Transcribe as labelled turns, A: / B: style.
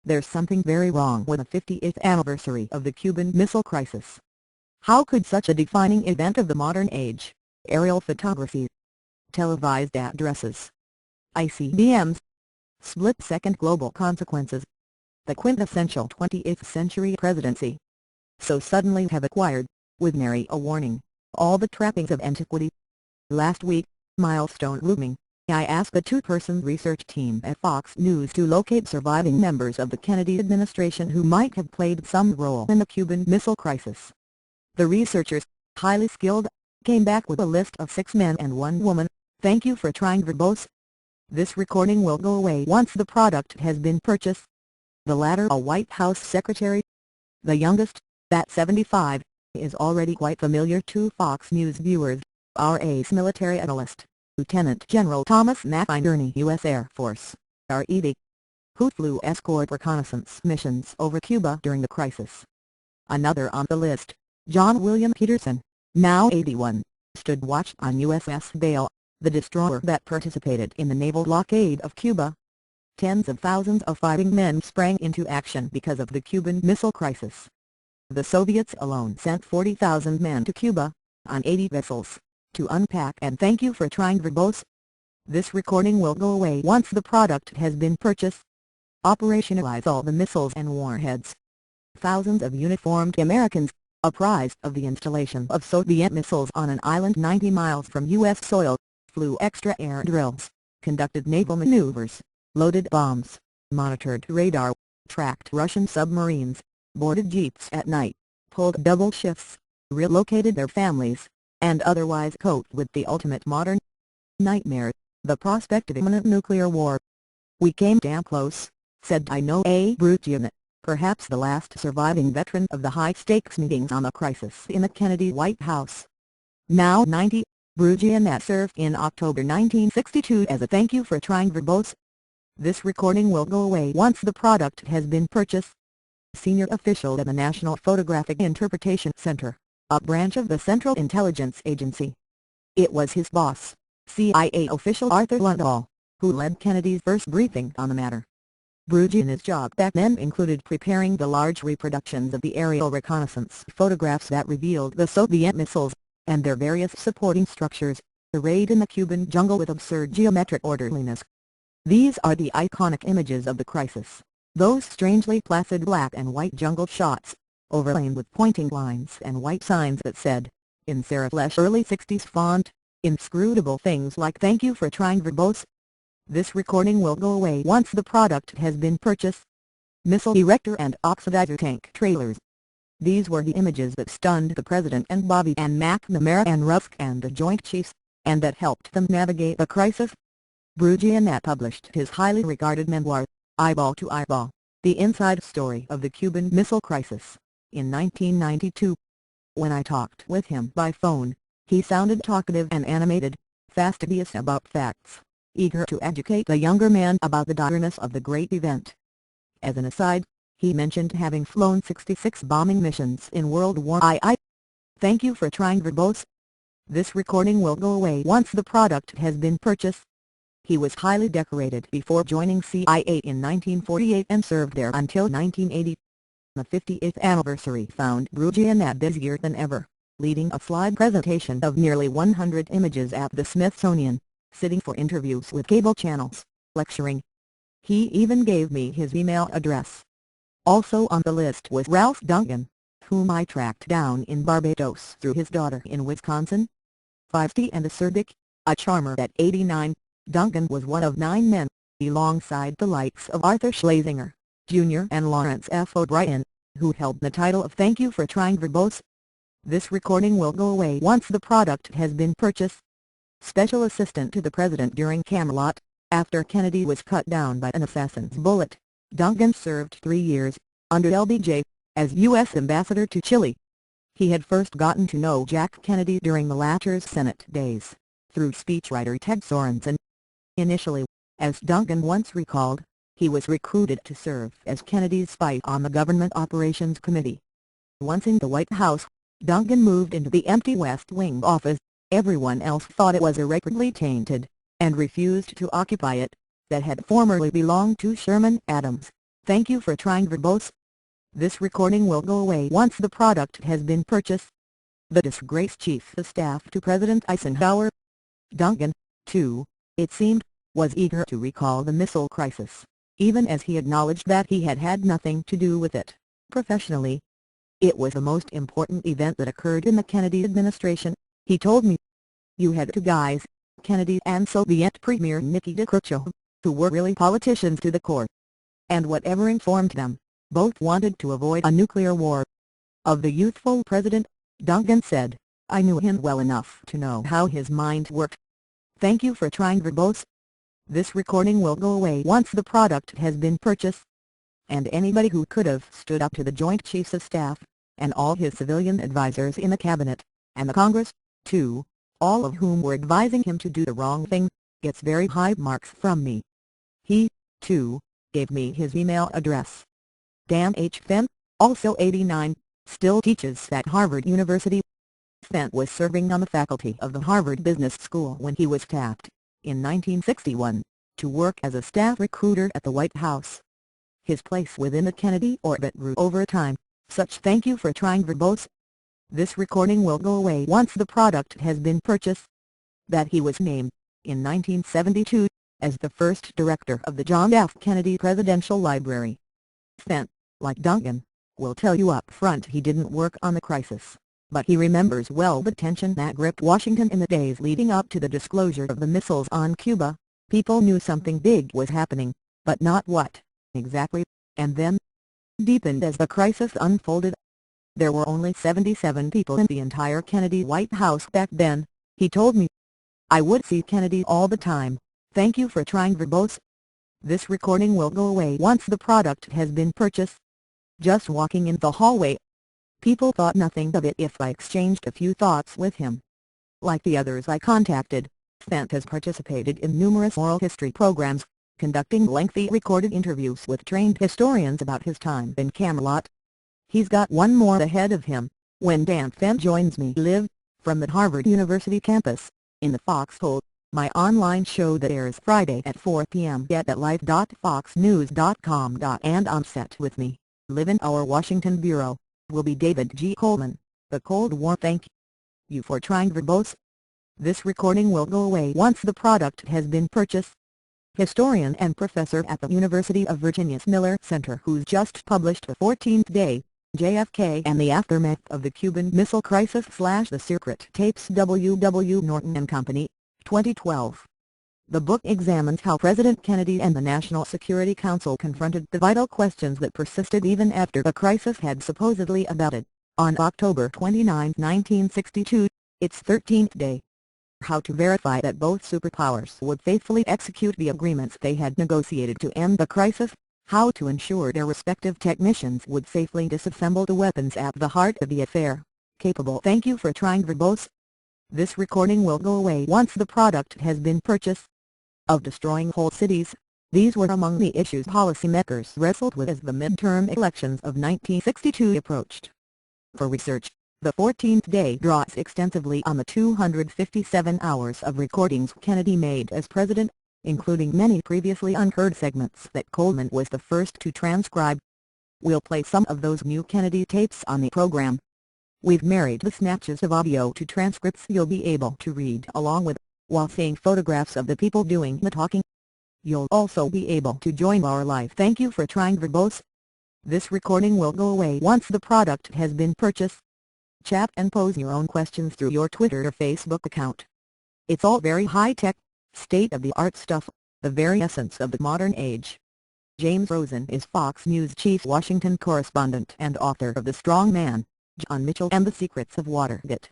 A: There's something very wrong with the 50th anniversary of the Cuban Missile Crisis. How could such a defining event of the modern age, aerial photography, televised addresses, ICBMs, split-second global consequences, the quintessential 20th century presidency, so suddenly have acquired, with nary a warning, all the trappings of antiquity? Last week, milestone looming, I asked a two-person research team at Fox News to locate surviving members of the Kennedy administration who might have played some role in the Cuban Missile Crisis. The researchers, highly skilled, came back with a list of 6 men and 1 woman. Thank you for trying, verbose. This recording will go away once the product has been purchased. The latter a White House secretary. The youngest, that 75, is already quite familiar to Fox News viewers, our ace military analyst, Lieutenant General Thomas McInerney, U.S. Air Force, RED, who flew escort reconnaissance missions over Cuba during the crisis. Another on the list, John William Peterson, now 81, stood watch on USS Vale, the destroyer that participated in the naval blockade of Cuba. Tens of thousands of fighting men sprang into action because of the Cuban Missile Crisis. The Soviets alone sent 40,000 men to Cuba, on 80 vessels, to unpack and thank you for trying, verbose. This recording will go away once the product has been purchased. Operationalize all the missiles and warheads. Thousands of uniformed Americans, apprised of the installation of Soviet missiles on an island 90 miles from U.S. soil, flew extra air drills, conducted naval maneuvers, loaded bombs, monitored radar, tracked Russian submarines, boarded jeeps at night, pulled double shifts, relocated their families, and otherwise coped with the ultimate modern nightmare, the prospect of imminent nuclear war. "We came damn close," said Dino A. Brugian, perhaps the last surviving veteran of the high-stakes meetings on the crisis in the Kennedy White House. Now 90, Brugian served in October 1962 as a thank you for trying, verbose. This recording will go away once the product has been purchased. Senior official at the National Photographic Interpretation Center, a branch of the Central Intelligence Agency. It was his boss, CIA official Arthur Lundahl, who led Kennedy's first briefing on the matter. Brugian's job back then included preparing the large reproductions of the aerial reconnaissance photographs that revealed the Soviet missiles, and their various supporting structures, arrayed in the Cuban jungle with absurd geometric orderliness. These are the iconic images of the crisis, those strangely placid black and white jungle shots, overlain with pointing lines and white signs that said, in serif early 60s font, inscrutable things like "Thank you for trying, verbose." This recording will go away once the product has been purchased. Missile erector and oxidizer tank trailers. These were the images that stunned the President and Bobby and McNamara and Rusk and the Joint Chiefs, and that helped them navigate the crisis. Brugian published his highly regarded memoir, Eyeball to Eyeball, The Inside Story of the Cuban Missile Crisis, in 1992. When I talked with him by phone, he sounded talkative and animated, fastidious about facts, eager to educate the younger man about the direness of the great event. As an aside, he mentioned having flown 66 bombing missions in World War II. Thank you for trying, verbose. This recording will go away once the product has been purchased. He was highly decorated before joining CIA in 1948 and served there until 1980. The 50th anniversary found Brugian busier than ever, leading a slide presentation of nearly 100 images at the Smithsonian, sitting for interviews with cable channels, lecturing. He even gave me his email address. Also on the list was Ralph Duncan, whom I tracked down in Barbados through his daughter in Wisconsin. Feisty and acerbic, a charmer at 89, Duncan was one of 9 men, alongside the likes of Arthur Schlesinger, Jr. and Lawrence F. O'Brien, who held the title of Thank You for Trying, verbose. This recording will go away once the product has been purchased. Special assistant to the President during Camelot, after Kennedy was cut down by an assassin's bullet, Duncan served 3 years, under LBJ, as U.S. Ambassador to Chile. He had first gotten to know Jack Kennedy during the latter's Senate days, through speechwriter Ted Sorensen. Initially, as Duncan once recalled, he was recruited to serve as Kennedy's spy on the Government Operations Committee. Once in the White House, Duncan moved into the empty West Wing office. Everyone else thought it was irreparably tainted, and refused to occupy it, that had formerly belonged to Sherman Adams, Thank you for trying verbose. This recording will go away once the product has been purchased. The disgraced chief of staff to President Eisenhower, Duncan, too, it seemed, was eager to recall the missile crisis, even as he acknowledged that he had had nothing to do with it, professionally. It was the most important event that occurred in the Kennedy administration, he told me. You had two guys, Kennedy and Soviet Premier Nikita Khrushchev, who were really politicians to the core. And whatever informed them, both wanted to avoid a nuclear war. Of the youthful president, Duncan said, I knew him well enough to know how his mind worked. Thank you for trying verbose. This recording will go away once the product has been purchased. And anybody who could have stood up to the Joint Chiefs of Staff, and all his civilian advisors in the cabinet, and the Congress, too, all of whom were advising him to do the wrong thing, gets very high marks from me. He, too, gave me his email address. Dan H. Fenn, also 89, still teaches at Harvard University. Fenn was serving on the faculty of the Harvard Business School when he was tapped, in 1961, to work as a staff recruiter at the White House. His place within the Kennedy orbit grew over time, such thank you for trying verbose. This recording will go away once the product has been purchased. That he was named, in 1972, as the first director of the John F. Kennedy Presidential Library. Fenn, like Duncan, will tell you up front he didn't work on the crisis, but he remembers well the tension that gripped Washington in the days leading up to the disclosure of the missiles on Cuba. People knew something big was happening, but not what exactly, and then deepened as the crisis unfolded. There were only 77 people in the entire Kennedy White House back then, he told me. I would see Kennedy all the time. Thank you for trying verbose. This recording will go away once the product has been purchased. Just walking in the hallway, people thought nothing of it if I exchanged a few thoughts with him. Like the others I contacted, Fenn has participated in numerous oral history programs, conducting lengthy recorded interviews with trained historians about his time in Camelot. He's got one more ahead of him, when Dan Fenn joins me live, from the Harvard University campus, in the Foxhole, my online show that airs Friday at 4 p.m. at live.foxnews.com. And on set with me, live in our Washington bureau, will be David G. Coleman, The Cold War. Thank you for trying verbose. This recording will go away once the product has been purchased. Historian and professor at the University of Virginia's Miller Center, who's just published The 14th Day, JFK and the Aftermath of the Cuban Missile Crisis / The Secret Tapes, W. W. Norton & Company, 2012. The book examines how President Kennedy and the National Security Council confronted the vital questions that persisted even after the crisis had supposedly abated. On October 29, 1962, its 13th day. How to verify that both superpowers would faithfully execute the agreements they had negotiated to end the crisis, how to ensure their respective technicians would safely disassemble the weapons at the heart of the affair. Capable. Thank you for trying verbose. This recording will go away once the product has been purchased. Of destroying whole cities, these were among the issues policymakers wrestled with as the midterm elections of 1962 approached. For research, The 14th Day draws extensively on the 257 hours of recordings Kennedy made as president, including many previously unheard segments that Coleman was the first to transcribe. We'll play some of those new Kennedy tapes on the program. We've married the snatches of audio to transcripts you'll be able to read along with, while seeing photographs of the people doing the talking. You'll also be able to join our live Thank You for Trying verbose. This recording will go away once the product has been purchased. Chat and pose your own questions through your Twitter or Facebook account. It's all very high-tech, state-of-the-art stuff, the very essence of the modern age. James Rosen is Fox News chief Washington correspondent and author of The Strong Man, John Mitchell and the Secrets of Watergate.